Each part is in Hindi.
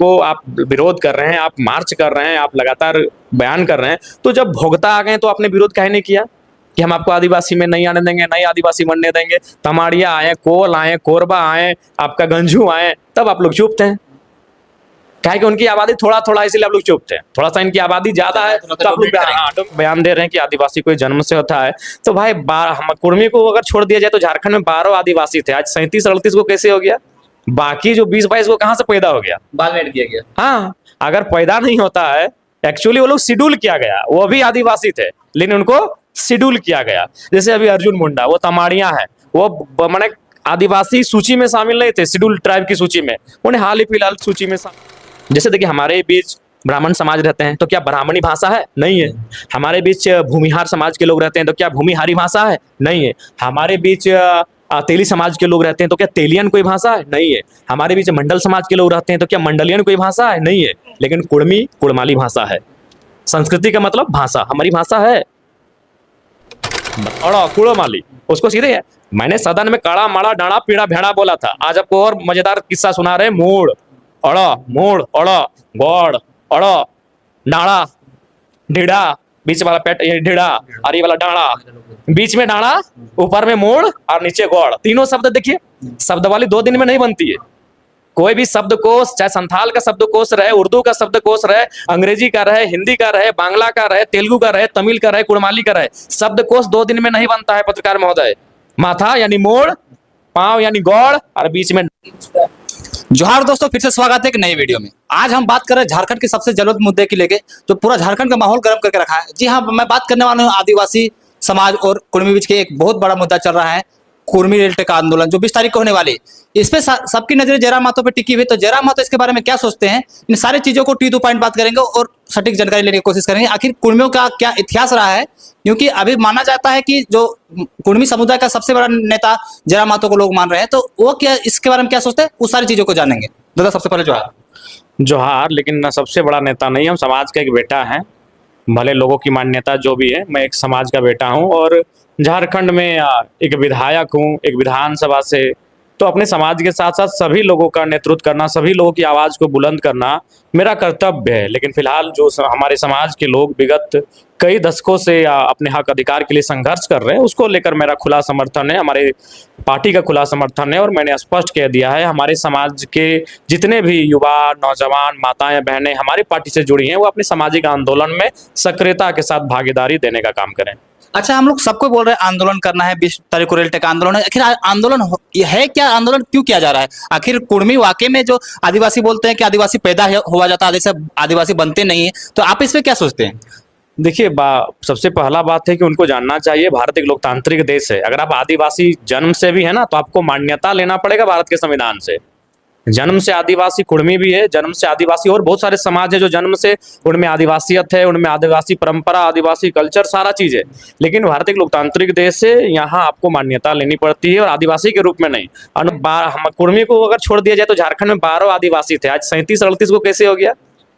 आपको आप विरोध कर रहे हैं, आप मार्च कर रहे हैं, आप लगातार बयान कर रहे हैं, तो जब भोगता आ गए तो आपने विरोध काहे नहीं किया कि हम आपको आदिवासी में नहीं आने देंगे, नहीं आदिवासी बनने देंगे। तमाड़िया आए, कोल आए, कोरबा आए, आपका गंजू आए, तब आप लोग चुप थे। क्या है कि उनकी आबादी थोड़ा थोड़ा, इसलिए आप लोग चुप थे। थोड़ा सा इनकी आबादी ज्यादा है तो आप लोग बयान दे रहे हैं कि आदिवासी कोई जन्म से होता है। तो भाई हम कुर्मी को अगर छोड़ दिया जाए तो झारखंड में 12 आदिवासी थे, आज 37-38 को कैसे हो गया? बाकी जो 20-22 को कहां से पैदा हो गया? बाद में ऐड किया गया। हाँ, अगर पैदा नहीं होता है, एक्चुअली वो लोग शेड्यूल किया गया, वो भी आदिवासी थे लेकिन उनको शेड्यूल किया गया। जैसे अभी अर्जुन मुंडा, वो तमाड़िया है, वो मैंने आदिवासी सूची में शामिल नहीं थे, शेड्यूल ट्राइब की सूची में, उन्हें हाल ही फिलहाल सूची में जैसे देखिए हमारे बीच ब्राह्मण समाज रहते हैं तो क्या ब्राह्मणी भाषा है? नहीं है। हमारे बीच भूमिहार समाज के लोग रहते हैं तो क्या भूमिहारी भाषा है? नहीं है। हमारे बीच तेली समाज के लोग रहते हैं तो क्या तेलियन कोई भाषा है? नहीं है। हमारे बीच मंडल समाज के लोग रहते हैं तो क्या मंडलियन कोई भाषा है? नहीं है। लेकिन कुड़मी कुड़माली भाषा है। संस्कृति का मतलब भाषा, हमारी भाषा है और कुड़माली, उसको सीधे है। मैंने सदन में काड़ा माड़ा डाड़ा पीड़ा भेड़ा बोला था, आज आपको और मजेदार किस्सा सुना रहे। मूड़ मोड़ गौड़ डाड़ा ढीड़ा, बीच वाला पेट ये ढीड़ा और ये वाला डाड़ा, बीच में डाड़ा, ऊपर में मोड़ और नीचे गौड़। तीनों शब्द देखिए, शब्दवाली 2 दिन में नहीं बनती है। कोई भी शब्दकोश, चाहे संथाल का शब्दकोश रहे, उर्दू का शब्दकोश रहे, अंग्रेजी का रहे, हिंदी का रहे, बांग्ला का रहे, तेलुगु का रहे, तमिल का रहे, कुड़माली का रहे, शब्दकोश 2 दिन में नहीं बनता है पत्रकार महोदय। माथा यानी मोड़, पांव यानी गौड़ और बीच में। जोहार दोस्तों, फिर से स्वागत है एक नई वीडियो में। आज हम बात कर रहे हैं झारखंड के सबसे जलद मुद्दे की लेके, जो पूरा झारखंड का माहौल गर्म करके रखा है। जी हाँ, मैं बात करने वाला हूँ आदिवासी समाज और कुर्मी बीच के एक बहुत बड़ा मुद्दा चल रहा है, कुर्मी रेल टेका आंदोलन, जो 20 तारीख को होने वाली। इस पे सबकी नजरें जयराम महतो पे टिकी हुई। तो जयराम महतो इसके बारे में क्या सोचते हैं, इन सारी चीजों को टू पॉइंट बात करेंगे और सटीक जानकारी लेने की कोशिश करेंगे। आखिर कुर्मियों का क्या इतिहास रहा है, क्योंकि अभी माना जाता है कि जो कुर्मी समुदाय का सबसे बड़ा नेता जयराम महतो को लोग मान रहे हैं, तो वो क्या इसके बारे में क्या सोचते हैं, उस सारी चीजों को जानेंगे। दादा, सबसे पहले जोहार। लेकिन सबसे बड़ा नेता नहीं, हम समाज का एक बेटा है। भले लोगों की मान्यता जो भी है, मैं एक समाज का बेटा हूं और झारखंड में एक विधायक हूं, एक विधानसभा से। तो अपने समाज के साथ साथ सभी लोगों का नेतृत्व करना, सभी लोगों की आवाज को बुलंद करना मेरा कर्तव्य है। लेकिन फिलहाल जो हमारे समाज के लोग विगत कई दशकों से अपने हक अधिकार के लिए संघर्ष कर रहे हैं, उसको लेकर मेरा खुला समर्थन है, हमारे पार्टी का खुला समर्थन है। और मैंने स्पष्ट कह दिया है, हमारे समाज के जितने भी युवा, नौजवान, माताएं, बहनें हमारी पार्टी से जुड़ी हैं, वो अपने सामाजिक आंदोलन में सक्रियता के साथ भागीदारी देने का काम करें। अच्छा, हम लोग सबको बोल रहे हैं आंदोलन करना है, 20 तारीख को रेल टेका आंदोलन है। आखिर आंदोलन है क्या? आंदोलन क्यों किया जा रहा है? आखिर कुर्मी वाकई में जो आदिवासी बोलते हैं कि आदिवासी पैदा हुआ जाता है, जैसे आदिवासी बनते नहीं है, तो आप इस पे क्या सोचते हैं? देखिए, सबसे पहला बात है कि उनको जानना चाहिए भारत एक लोकतांत्रिक देश है। अगर आप आदिवासी जन्म से भी है ना, तो आपको मान्यता लेना पड़ेगा भारत के संविधान से। जन्म से आदिवासी कुर्मी भी है, जन्म से आदिवासी और बहुत सारे समाज है जो जन्म से उनमें आदिवासियत है, उनमें आदिवासी परंपरा, आदिवासी कल्चर, सारा चीज है। लेकिन भारत एक लोकतांत्रिक देश है, यहाँ आपको मान्यता लेनी पड़ती है और आदिवासी के रूप में नहीं। हम कुर्मी को अगर छोड़ दिया जाए तो झारखंड में 12 आदिवासी थे, आज 37-38 को कैसे हो गया?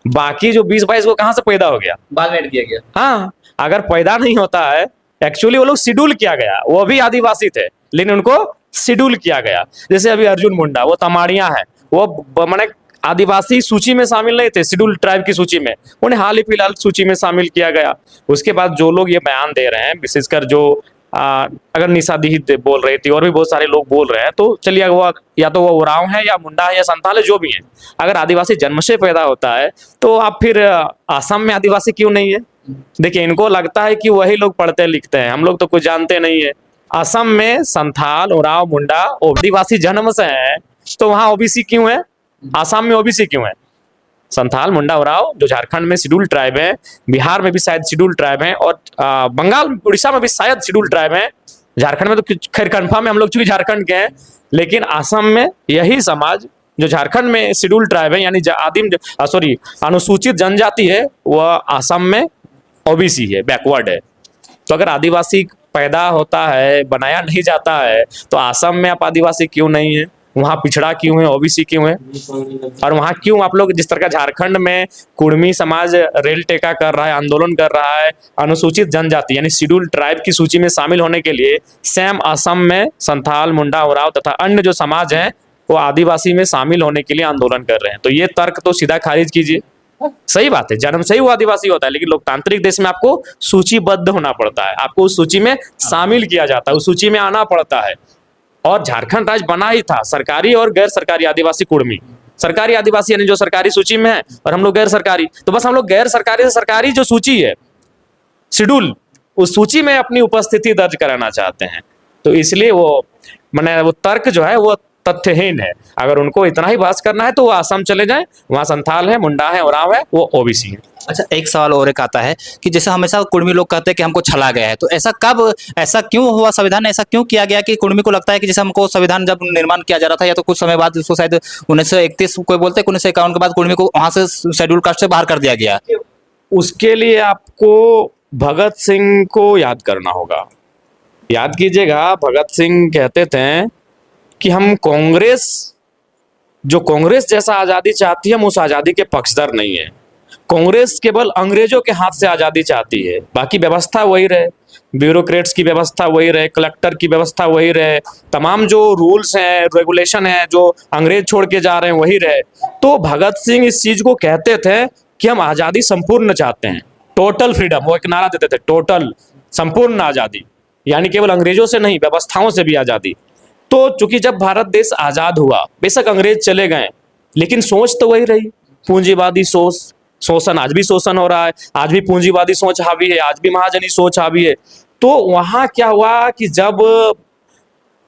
बाकी जो 20-22 को कहां से पैदा हो गया? बाद में ऐड किया गया। हाँ, अगर पैदा नहीं होता है, एक्चुअली वो लोग शेड्यूल किया गया, वो भी आदिवासी थे लेकिन उनको शेड्यूल किया गया। जैसे अभी अर्जुन मुंडा, वो तमाड़िया है, वो मैंने आदिवासी सूची में शामिल नहीं थे, शेड्यूल ट्राइब की सूची में, उन्हें हाल ही फिलहाल सूची में शामिल किया गया। उसके बाद जो लोग ये बयान दे रहे हैं, विशेषकर जो अगर निशा दी बोल रही थी और भी बहुत सारे लोग बोल रहे हैं, तो चलिए वो या तो वो उरांव है या मुंडा है या संथाल है, जो भी है, अगर आदिवासी जन्म से पैदा होता है तो आप फिर असम में आदिवासी क्यों नहीं है? देखिए, इनको लगता है कि वही लोग पढ़ते लिखते हैं, हम लोग तो कुछ जानते नहीं है। असम में संथाल, उरांव, मुंडा आदिवासी जन्म से है, तो वहां ओबीसी क्यों है? असम में ओबीसी क्यों है? संथाल, मुंडा, उरांव जो झारखंड में शेड्यूल ट्राइब है, बिहार में भी शायद शेड्यूल ट्राइब है और बंगाल, उड़ीसा में भी शायद शेड्यूल ट्राइब है। झारखंड में तो खैर कन्फर्म है, हम लोग चूंकि झारखंड के हैं। लेकिन असम में यही समाज जो झारखंड में शेड्यूल ट्राइब है, यानी अनुसूचित जनजाति है, वह असम में ओबीसी है, बैकवर्ड है। तो अगर आदिवासी पैदा होता है, बनाया नहीं जाता है, तो असम में आप आदिवासी क्यों नहीं है? वहां पिछड़ा क्यों है? ओबीसी क्यों है? और वहां क्यों आप लोग जिस तरह का झारखंड में कुर्मी समाज रेल टेका कर रहा है, आंदोलन कर रहा है, अनुसूचित जनजाति यानी शेड्यूल ट्राइब की सूची में शामिल होने के लिए, सेम असम में संथाल, मुंडा, उरांव तथा अन्य जो समाज हैं वो आदिवासी में शामिल होने के लिए आंदोलन कर रहे हैं। तो ये तर्क तो सीधा खारिज कीजिए। सही बात है, जन्म से ही वो आदिवासी होता है, लेकिन लोकतांत्रिक देश में आपको सूचीबद्ध होना पड़ता है, आपको उस सूची में शामिल किया जाता है, उस सूची में आना पड़ता है। और झारखंड राज्य बना ही था सरकारी और गैर सरकारी आदिवासी कुर्मी। सरकारी आदिवासी यानी जो सरकारी सूची में है, और हम लोग गैर सरकारी, तो बस हम लोग गैर सरकारी से सरकारी जो सूची है, शेड्यूल, उस सूची में अपनी उपस्थिति दर्ज कराना चाहते हैं। तो इसलिए वो मैंने वो तर्क जो है वो तथ्यहीन है। अगर उनको इतना ही बहस करना है तो वो असम चले जाएं, वहां संथाल है, मुंडा है, ओराव है, वो ओबीसी है। अच्छा, एक सवाल और एक आता है कि जैसे हमेशा कुर्मी लोग कहते हैं कि हमको छला गया है, तो ऐसा क्यों हुआ, संविधान ऐसा क्यों किया गया कि कुर्मी को लगता है कि जैसे हमको संविधान जब निर्माण किया जा रहा था, या तो कुछ समय बाद उसको शायद 1931 कोई बोलते हैं, 1951 के बाद कुर्मी को वहां से शेड्यूल कास्ट से बाहर कर दिया गया। उसके लिए आपको भगत सिंह को याद करना होगा। याद कीजिएगा, भगत सिंह कहते थे कि हम कांग्रेस जैसा आजादी चाहती है, हम उस आजादी के पक्षधर नहीं है। कांग्रेस केवल अंग्रेजों के हाथ से आजादी चाहती है, बाकी व्यवस्था वही रहे, ब्यूरोक्रेट्स की व्यवस्था वही रहे, कलेक्टर की व्यवस्था वही रहे, तमाम जो रूल्स हैं, रेगुलेशन है जो अंग्रेज छोड़ के जा रहे हैं वही रहे। तो भगत सिंह इस चीज को कहते थे कि हम आजादी संपूर्ण चाहते हैं, टोटल फ्रीडम। वो एक नारा देते थे, टोटल, संपूर्ण आजादी, यानी केवल अंग्रेजों से नहीं, व्यवस्थाओं से भी आजादी। तो चूंकि जब भारत देश आजाद हुआ, बेशक अंग्रेज चले गए, लेकिन सोच तो वही रही, पूंजीवादी सोच, शोषण, आज भी शोषण हो रहा है, आज भी पूंजीवादी सोच हावी है, आज भी महाजनी सोच हावी है। तो वहां क्या हुआ कि जब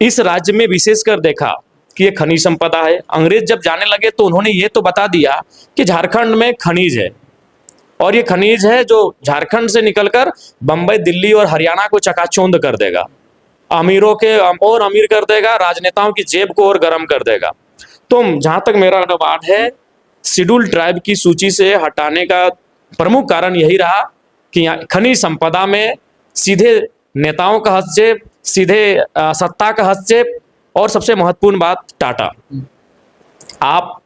इस राज्य में विशेषकर देखा कि ये खनिज संपदा है, अंग्रेज जब जाने लगे तो उन्होंने ये तो बता दिया कि झारखंड में खनिज है, और ये खनिज है जो झारखंड से निकलकर बंबई, दिल्ली और हरियाणा को चकाचौंध कर देगा, अमीरों के और अमीर कर देगा, राजनेताओं की जेब को और गर्म कर देगा। तो जहां तक मेरा अनुमान है, शेड्यूल ट्राइब की सूची से हटाने का प्रमुख कारण यही रहा कि खनिज संपदा में सीधे नेताओं का हस्तक्षेप, सीधे सत्ता का हस्तक्षेप, और सबसे महत्वपूर्ण बात, टाटा। आप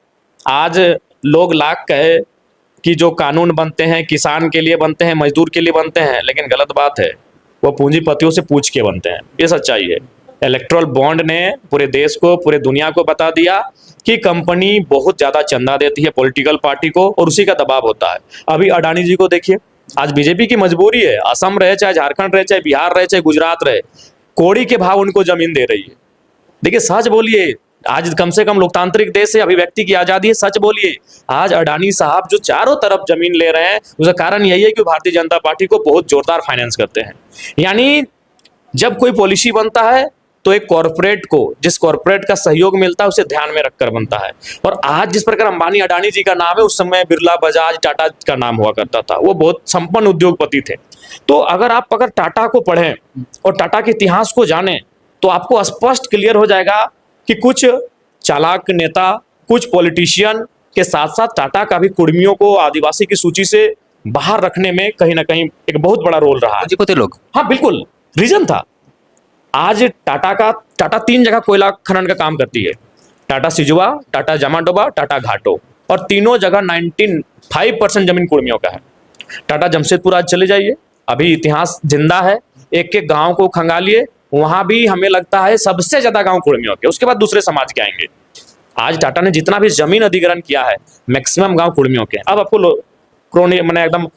आज लोग लाख कहे कि जो कानून बनते हैं किसान के लिए बनते हैं, मजदूर के लिए बनते हैं, लेकिन गलत बात है, वो पूंजीपतियों से पूछ के बनते हैं, ये सच्चाई है। इलेक्ट्रल बॉन्ड ने पूरे देश को, पूरे दुनिया को बता दिया कि कंपनी बहुत ज्यादा चंदा देती है पॉलिटिकल पार्टी को, और उसी का दबाव होता है। अभी अडानी जी को देखिए, आज बीजेपी की मजबूरी है, असम रहे, चाहे झारखंड रहे, चाहे बिहार रहे, चाहे गुजरात रहे, कौड़ी के भाव उनको जमीन दे रही है। देखिए, सच बोलिए, आज कम से कम लोकतांत्रिक देश है, अभिव्यक्ति की आजादी है, सच बोलिए। आज अडानी साहब जो चारों तरफ जमीन ले रहे हैं, उसका कारण यही है कि भारतीय जनता पार्टी को बहुत जोरदार फाइनेंस करते हैं। यानी जब कोई पॉलिसी बनता है तो एक कॉरपोरेट को, जिस कॉरपोरेट का सहयोग मिलता है, उसे ध्यान में रखकर बनता है। और आज जिस प्रकार अंबानी अडानी जी का नाम है, उस समय बिरला, बजाज, टाटा का नाम हुआ करता था, वो बहुत संपन्न उद्योगपति थे। तो अगर टाटा को पढ़ें और टाटा के इतिहास को जानें, तो आपको स्पष्ट क्लियर हो जाएगा कि कुछ चालाक नेता, कुछ पॉलिटिशियन के साथ साथ टाटा का भी कुर्मियों को आदिवासी की सूची से बाहर रखने में कहीं ना कहीं एक बहुत बड़ा रोल रहा है। लोग, हाँ बिल्कुल, रीजन था। आज टाटा 3 जगह कोयला खनन का काम करती है, टाटा सिजुआ, टाटा जमाडोबा, टाटा घाटो, और तीनों जगह 95% जमीन कुर्मियों का है। टाटा जमशेदपुर आज चले जाइए, अभी इतिहास जिंदा है, एक एक गांव को खंगालिए, वहां भी हमें लगता है सबसे ज्यादा गांव कुर्मियों के, उसके बाद दूसरे समाज के आएंगे। आज टाटा ने जितना भी जमीन अधिग्रहण किया है, मैक्सिमम गांव कुर्मियों के। अब आपको मैंने एकदम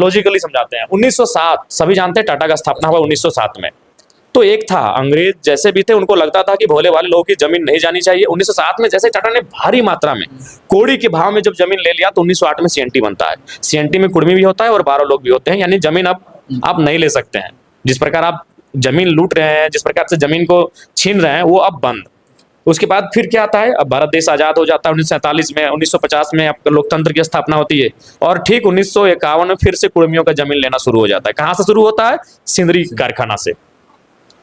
लॉजिकली समझाते हैं। 1907, सभी जानते हैं टाटा का स्थापना हुआ 1907 में। तो एक था, अंग्रेज जैसे भी थे, उनको लगता था कि भोले वाले लोगों की जमीन नहीं जानी चाहिए। 1907 में जैसे टाटा ने भारी मात्रा में कौड़ी के भाव में जब जमीन ले लिया, तो 1908 में सीएनटी बनता है। सीएनटी में कुर्मी भी होता है और 12 लोग भी होते हैं, यानी जमीन अब आप नहीं ले सकते हैं। जिस प्रकार आप जमीन लूट रहे हैं, जिस प्रकार से जमीन को छीन रहे हैं, वो अब बंद। उसके बाद फिर क्या आता है, अब भारत देश आजाद हो जाता है 1947 में। 1950 में आपका लोकतंत्र की स्थापना होती है, और ठीक 1951 में फिर से कुर्मियों का जमीन लेना शुरू हो जाता है। कहाँ से शुरू होता है? सिंदरी कारखाना से।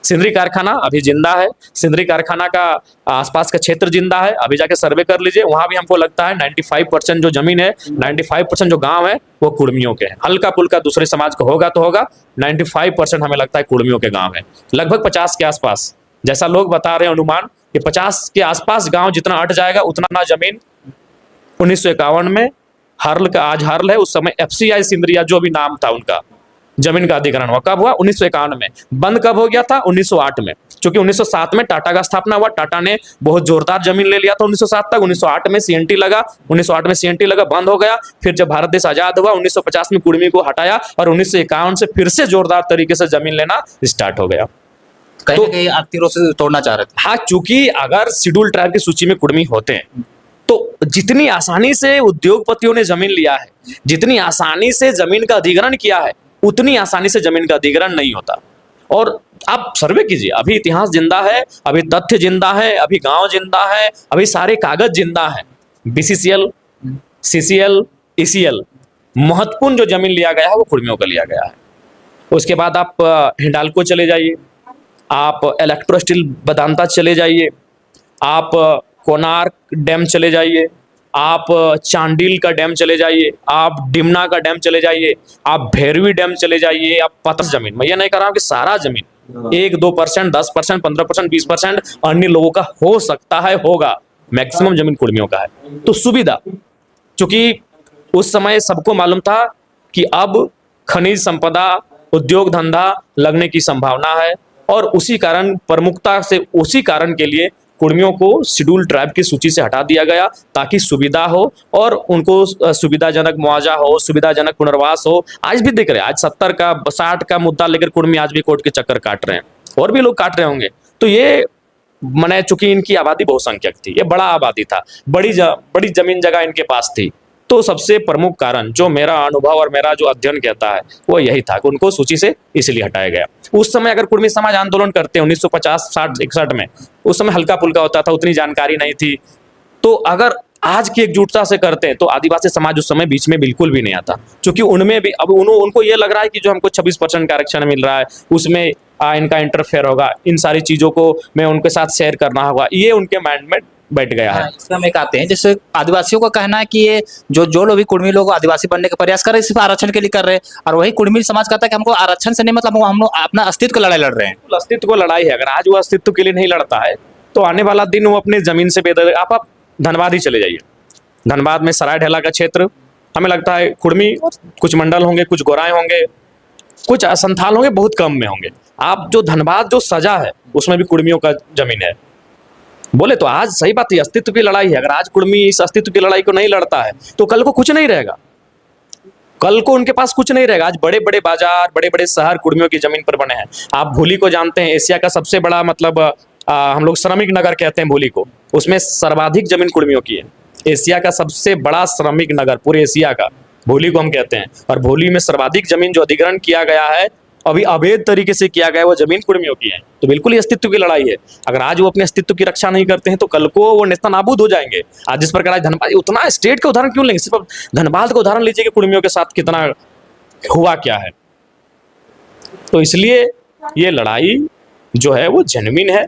सिंदरी कारखाना अभी जिंदा है, सिंदरी कारखाना का आसपास का क्षेत्र जिंदा है। अभी जाके सर्वे कर लीजिए, वहां भी हमको लगता है 95% जो जमीन है, 95% जो गांव है, वो कुर्मियों के हैं। हल्का पुल्का दूसरे समाज को होगा तो होगा, 95% हमें लगता है कुर्मियों के गांव है। लगभग 50 के आसपास, जैसा लोग बता रहे हैं अनुमान कि 50 के आसपास गांव जितना हट जाएगा उतना जमीन 1951 में हर्ल का, आज हर्ल है, उस समय एफसीआई सिंदरिया जो भी नाम था उनका, जमीन का अधिग्रहण हुआ। कब हुआ? 1951 में। बंद कब हो गया था? 1908 में। क्योंकि 1907 में टाटा का स्थापना हुआ, टाटा ने बहुत जोरदार जमीन ले लिया था 1907 तक। 1908 में सीएनटी लगा, 1908 में सीएनटी लगा, बंद हो गया। फिर जब भारत देश आजाद हुआ 1950 में कुर्मी को हटाया और 1951 से फिर से जोरदार तरीके से जमीन लेना स्टार्ट हो गया। कहीं ना कहीं आप तीरों से तोड़ना चाह रहे थे। हाँ, चूंकि अगर शेड्यूल ट्राइब की सूची में कुर्मी होते हैं तो जितनी आसानी से उद्योगपतियों ने जमीन लिया है, जितनी आसानी से जमीन का अधिग्रहण किया है, उतनी आसानी से जमीन का अधिग्रहण नहीं होता। और आप सर्वे कीजिए, अभी इतिहास जिंदा है, अभी तथ्य जिंदा है, अभी गांव जिंदा है, अभी सारे कागज जिंदा है। बीसीसीएल, सीसीएल, ईसीएल, महत्वपूर्ण जो जमीन लिया गया है वो कुर्मियों का लिया गया है। उसके बाद आप हिंडाल्को चले जाइए, आप इलेक्ट्रो स्टील वेदांता चले जाइए, आप कोणार्क डैम चले जाइए, आप चांडिल का डैम चले जाइए, आप डिमना का डैम चले जाइए, आप भैरवी डैम चले जाइए, आप पतस जमीन। मैं ये नहीं कह रहा हूं कि सारा जमीन 1-2%, 10%, 15%, 20% अन्य लोगों का हो सकता है, होगा। मैक्सिमम जमीन कुर्मियों का है। तो सुविधा, क्योंकि उस समय सबको मालूम था कि अब खनिज संपदा, उद्योग धंधा लगने की संभावना है और उसी कारण प्रमुखता से, उसी कारण के लिए कुर्मियों को शेड्यूल ट्राइब की सूची से हटा दिया गया ताकि सुविधा हो और उनको सुविधाजनक मुआवजा हो, सुविधाजनक पुनर्वास हो। आज भी देख रहे हैं, आज 70 का 60 का मुद्दा लेकर कुर्मी आज भी कोर्ट के चक्कर काट रहे हैं और भी लोग काट रहे होंगे। तो ये मैंने, चूंकि इनकी आबादी बहुसंख्यक थी, ये बड़ा आबादी था, बड़ी जमीन जगह इनके पास थी, तो सबसे प्रमुख कारण जो मेरा अनुभव और मेरा जो अध्ययन कहता है वो यही था कि उनको सूची से इसलिए हटाया गया। उस समय अगर कुर्मी समाज आंदोलन करते हैं 1950, 60, 61 में, उस समय हल्का फुल्का होता था, उतनी जानकारी नहीं थी। तो अगर आज की एकजुटता से करते हैं तो आदिवासी समाज उस समय बीच में बिल्कुल भी नहीं आता, क्योंकि उनमें भी अब उनको ये लग रहा है कि जो हमको 26% का आरक्षण मिल रहा है उसमें इनका इंटरफेयर होगा, इन सारी चीजों को मैं उनके साथ शेयर करना होगा, ये उनके माइंड में बैठ गया है। इसमें हम एक आते हैं, जैसे आदिवासियों का कहना है कि ये जो लोग भी कुर्मी लोग आदिवासी बनने का प्रयास कर रहे हैं सिर्फ आरक्षण के लिए कर रहे हैं, और वही कुर्मी समाज कहता है कि हमको आरक्षण से नहीं मतलब, हम लोग अपना अस्तित्व की लड़ाई लड़ रहे हैं। अस्तित्व को लड़ाई है। अगर आज वो अस्तित्व के लिए नहीं लड़ता है तो आने वाला दिन वो अपनी जमीन से बेदखल। आप धनबाद ही चले जाइए, धनबाद में सराय ढेला का क्षेत्र, हमें लगता है कुर्मी कुछ मंडल होंगे, कुछ गोराएं होंगे, कुछ संथाल होंगे, बहुत कम में होंगे। आप जो धनबाद जो सजा है उसमें भी कुर्मियों का जमीन है। बोले तो आज सही बात है, अस्तित्व की लड़ाई है। अगर आज कुर्मी इस अस्तित्व की लड़ाई को नहीं लड़ता है तो कल को कुछ नहीं रहेगा, कल को उनके पास कुछ नहीं रहेगा। आज बड़े बड़े बाजार, बड़े बड़े शहर कुर्मियों की जमीन पर बने हैं। आप भूली को जानते हैं, एशिया का सबसे बड़ा मतलब हम लोग श्रमिक नगर कहते हैं भूली को, उसमें सर्वाधिक जमीन कुर्मियों की है। एशिया का सबसे बड़ा श्रमिक नगर पूरे एशिया का भूली को हम कहते हैं, और भूली में सर्वाधिक जमीन जो अधिग्रहण किया गया है, अभी अवैध तरीके से किया गया, वो जमीन कुर्मियों की है। तो बिल्कुल ही अस्तित्व की लड़ाई है। अगर आज वो अपने अस्तित्व की रक्षा नहीं करते हैं तो कल को वो नेस्तनाबूद हो जाएंगे। आज जिस प्रकार आज धनबाद, उतना स्टेट का उदाहरण क्यों लेंगे, सिर्फ धनबाद का उदाहरण लीजिए कि कुर्मियों के साथ कितना हुआ क्या है। तो इसलिए ये लड़ाई जो है वो जेन्युइन है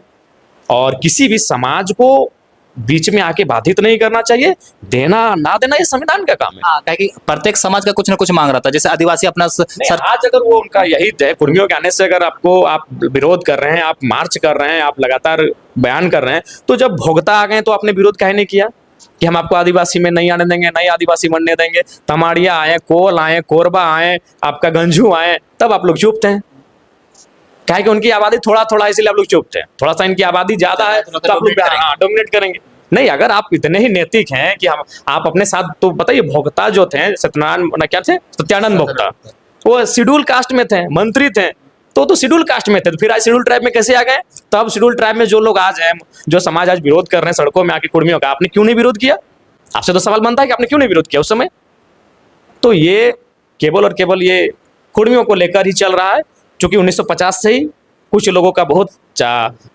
और किसी भी समाज को बीच में आके बाधित नहीं करना चाहिए। देना ना देना ये संविधान का काम है। हाँ, कि प्रत्येक समाज का कुछ ना कुछ मांग रहा था, जैसे आदिवासी अपना आज अगर वो उनका यही है, कुर्मियों के आने से अगर आप विरोध कर रहे हैं, आप मार्च कर रहे हैं, आप लगातार बयान कर रहे हैं, तो जब भोगता आ गए तो आपने विरोध काहे नहीं किया कि हम आपको आदिवासी में नहीं आने देंगे, नहीं आदिवासी बनने देंगे। तमाड़िया आए, कोल आए, कोरबा आए, आपका गंजू आए, तब आप लोग चुप थे। क्या है कि उनकी आबादी थोड़ा थोड़ा, इसलिए आप लोग चुप थे। थोड़ा सा इनकी आबादी ज्यादा है तो आप लोग डोमिनेट करेंगे। नहीं, अगर आप इतने ही नैतिक हैं कि हम आप अपने साथ, तो बताइए भोक्ता जो थे सत्यनारायण क्या थे, सत्यानंद भोक्ता, वो शेड्यूल कास्ट में थे, मंत्री थे, तो शेड्यूल कास्ट में थे, तो फिर आज शेड्यूल ट्राइब में कैसे आ गए? तब शेड्यूल ट्राइब में जो लोग आज हैं, जो समाज आज विरोध कर रहे हैं सड़कों में आके कुर्मियों का, आपने क्यों नहीं विरोध किया? आपसे तो सवाल बनता है कि आपने क्यों नहीं विरोध किया उस समय। तो ये केवल और केवल ये कुर्मियों को लेकर ही चल रहा है, क्योंकि 1950 से ही कुछ लोगों का बहुत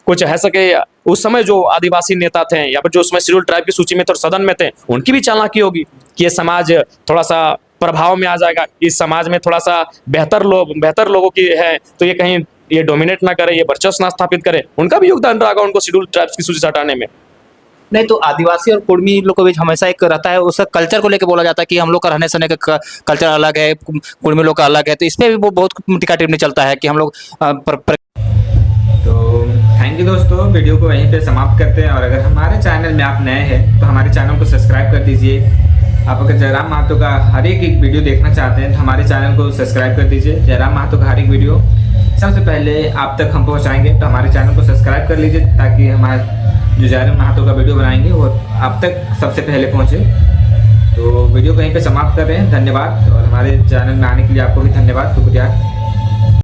कुछ है सके, उस समय जो आदिवासी नेता थे या फिर जो उसमें शेड्यूल ट्राइब की सूची में थे और सदन में थे, उनकी भी चालाकी होगी कि ये समाज थोड़ा सा प्रभाव में आ जाएगा, इस समाज में थोड़ा सा बेहतर लोगों की है, तो ये कहीं ये डोमिनेट ना करे, ये वर्चस्व ना स्थापित करे। उनका भी योगदान रहा उनको शेड्यूल ट्राइब्स की सूची से हटाने में। नहीं, तो आदिवासी और कुर्मी लोग के बीच हमेशा एक रहता है, उसका कल्चर को लेकर बोला जाता है कि हम लोग का रहने सहने का कल्चर अलग है, कुर्मी लोग का अलग है, तो इस पर भी वो बहुत टिका टिप्पणी चलता है कि हम लोग तो थैंक यू दोस्तों, वीडियो को वहीं पे समाप्त करते हैं। और अगर हमारे चैनल में आप नए हैं तो हमारे चैनल को सब्सक्राइब कर दीजिए आप अगर जयराम महतो का हर एक वीडियो देखना चाहते हैं तो हमारे चैनल को सब्सक्राइब कर दीजिए। जयराम महतो का हर एक वीडियो सबसे पहले आप तक हम पहुंचाएंगे, तो हमारे चैनल को सब्सक्राइब कर लीजिए ताकि हमारे जो जयराम महतो का वीडियो बनाएंगे वो आप तक सबसे पहले पहुंचे। तो वीडियो को यहीं पे समाप्त कर रहे हैं। धन्यवाद, और हमारे चैनल में आने के लिए आपको भी धन्यवाद, शुक्रिया।